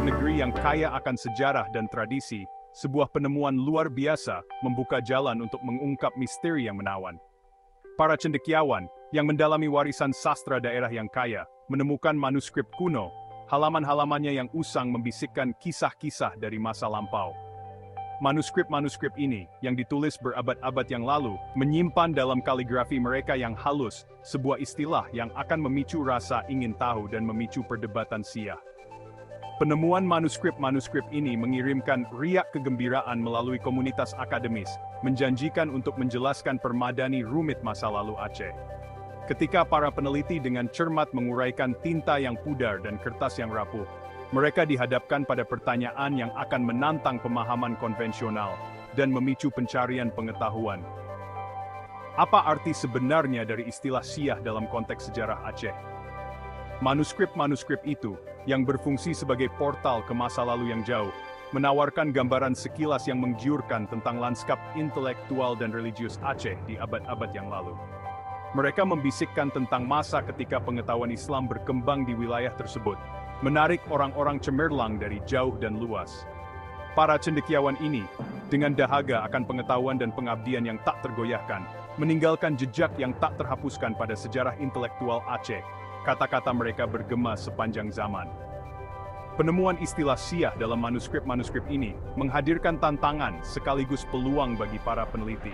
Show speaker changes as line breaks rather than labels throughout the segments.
sebuah negeri yang kaya akan sejarah dan tradisi, sebuah penemuan luar biasa membuka jalan untuk mengungkap misteri yang menawan. Para cendekiawan yang mendalami warisan sastra daerah yang kaya, menemukan manuskrip kuno, halaman-halamannya yang usang membisikkan kisah-kisah dari masa lampau. Manuskrip-manuskrip ini, yang ditulis berabad-abad yang lalu, menyimpan dalam kaligrafi mereka yang halus, sebuah istilah yang akan memicu rasa ingin tahu dan memicu perdebatan sia. Penemuan manuskrip-manuskrip ini mengirimkan riak kegembiraan melalui komunitas akademis, menjanjikan untuk menjelaskan permadani rumit masa lalu Aceh. Ketika para peneliti dengan cermat menguraikan tinta yang pudar dan kertas yang rapuh, mereka dihadapkan pada pertanyaan yang akan menantang pemahaman konvensional dan memicu pencarian pengetahuan. Apa arti sebenarnya dari istilah Siah dalam konteks sejarah Aceh? Manuskrip-manuskrip itu, yang berfungsi sebagai portal ke masa lalu yang jauh, menawarkan gambaran sekilas yang menggiurkan tentang lanskap intelektual dan religius Aceh di abad-abad yang lalu. Mereka membisikkan tentang masa ketika pengetahuan Islam berkembang di wilayah tersebut, menarik orang-orang cemerlang dari jauh dan luas. Para cendekiawan ini, dengan dahaga akan pengetahuan dan pengabdian yang tak tergoyahkan, meninggalkan jejak yang tak terhapuskan pada sejarah intelektual Aceh. Kata-kata mereka bergema sepanjang zaman. Penemuan istilah Siah dalam manuskrip-manuskrip ini menghadirkan tantangan sekaligus peluang bagi para peneliti.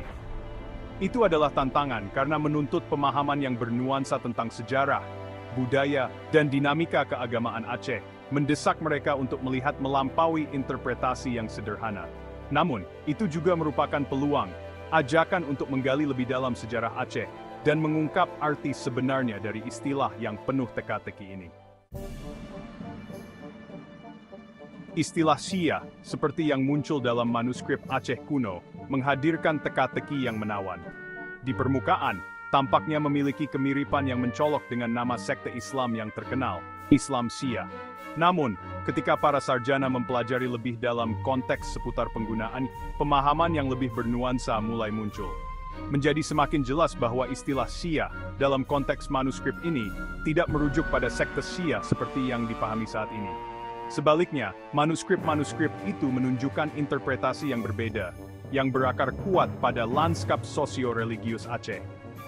Itu adalah tantangan karena menuntut pemahaman yang bernuansa tentang sejarah, budaya, dan dinamika keagamaan Aceh, mendesak mereka untuk melihat melampaui interpretasi yang sederhana. Namun, itu juga merupakan peluang, ajakan untuk menggali lebih dalam sejarah Aceh, dan mengungkap arti sebenarnya dari istilah yang penuh teka-teki ini. Istilah Siah, seperti yang muncul dalam manuskrip Aceh kuno, menghadirkan teka-teki yang menawan. Di permukaan, tampaknya memiliki kemiripan yang mencolok dengan nama sekte Islam yang terkenal, Islam Siah. Namun, ketika para sarjana mempelajari lebih dalam konteks seputar penggunaan, pemahaman yang lebih bernuansa mulai muncul. Menjadi semakin jelas bahwa istilah Siah dalam konteks manuskrip ini tidak merujuk pada sekte Siah seperti yang dipahami saat ini. Sebaliknya, manuskrip-manuskrip itu menunjukkan interpretasi yang berbeda, yang berakar kuat pada lanskap sosio-religius Aceh.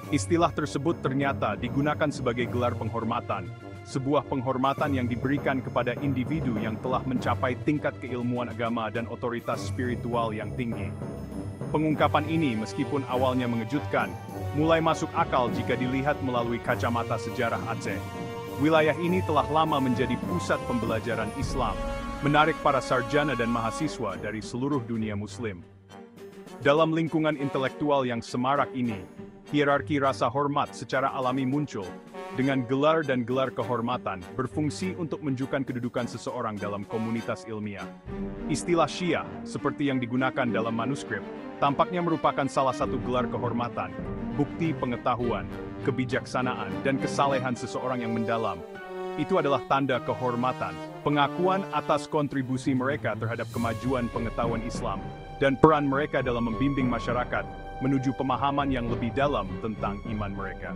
Istilah tersebut ternyata digunakan sebagai gelar penghormatan, sebuah penghormatan yang diberikan kepada individu yang telah mencapai tingkat keilmuan agama dan otoritas spiritual yang tinggi. Pengungkapan ini meskipun awalnya mengejutkan, mulai masuk akal jika dilihat melalui kacamata sejarah Aceh. Wilayah ini telah lama menjadi pusat pembelajaran Islam, menarik para sarjana dan mahasiswa dari seluruh dunia Muslim. Dalam lingkungan intelektual yang semarak ini, hierarki rasa hormat secara alami muncul, dengan gelar dan gelar kehormatan berfungsi untuk menunjukkan kedudukan seseorang dalam komunitas ilmiah. Istilah Siah, seperti yang digunakan dalam manuskrip, tampaknya merupakan salah satu gelar kehormatan, bukti pengetahuan, kebijaksanaan, dan kesalehan seseorang yang mendalam. Itu adalah tanda kehormatan, pengakuan atas kontribusi mereka terhadap kemajuan pengetahuan Islam, dan peran mereka dalam membimbing masyarakat menuju pemahaman yang lebih dalam tentang iman mereka.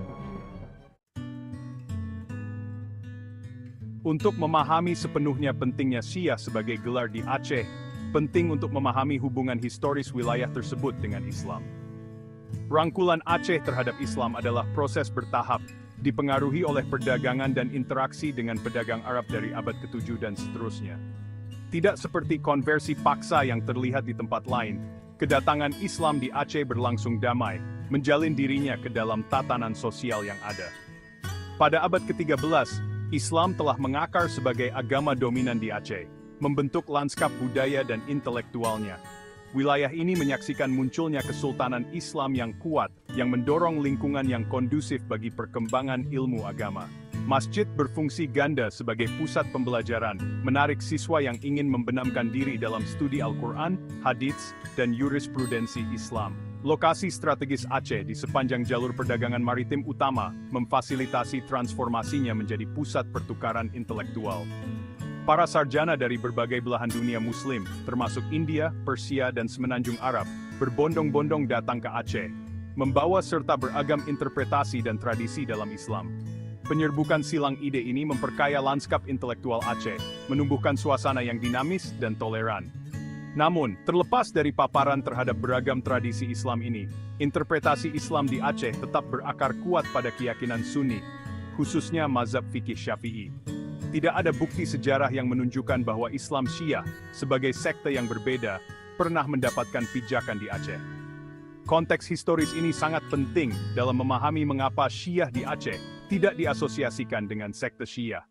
Untuk memahami sepenuhnya pentingnya Siah sebagai gelar di Aceh, penting untuk memahami hubungan historis wilayah tersebut dengan Islam. Rangkulan Aceh terhadap Islam adalah proses bertahap, dipengaruhi oleh perdagangan dan interaksi dengan pedagang Arab dari abad ke-7 dan seterusnya. Tidak seperti konversi paksa yang terlihat di tempat lain, kedatangan Islam di Aceh berlangsung damai, menjalin dirinya ke dalam tatanan sosial yang ada. Pada abad ke-13, Islam telah mengakar sebagai agama dominan di Aceh, membentuk lanskap budaya dan intelektualnya. Wilayah ini menyaksikan munculnya kesultanan Islam yang kuat, yang mendorong lingkungan yang kondusif bagi perkembangan ilmu agama. Masjid berfungsi ganda sebagai pusat pembelajaran, menarik siswa yang ingin membenamkan diri dalam studi Al-Quran, hadits, dan jurisprudensi Islam. Lokasi strategis Aceh di sepanjang jalur perdagangan maritim utama memfasilitasi transformasinya menjadi pusat pertukaran intelektual. Para sarjana dari berbagai belahan dunia Muslim, termasuk India, Persia, dan Semenanjung Arab, berbondong-bondong datang ke Aceh, membawa serta beragam interpretasi dan tradisi dalam Islam. Penyerbukan silang ide ini memperkaya lanskap intelektual Aceh, menumbuhkan suasana yang dinamis dan toleran. Namun, terlepas dari paparan terhadap beragam tradisi Islam ini, interpretasi Islam di Aceh tetap berakar kuat pada keyakinan Sunni, khususnya mazhab fikih Syafi'i. Tidak ada bukti sejarah yang menunjukkan bahwa Islam Syiah, sebagai sekte yang berbeda, pernah mendapatkan pijakan di Aceh. Konteks historis ini sangat penting dalam memahami mengapa Syiah di Aceh tidak diasosiasikan dengan sekte Syiah.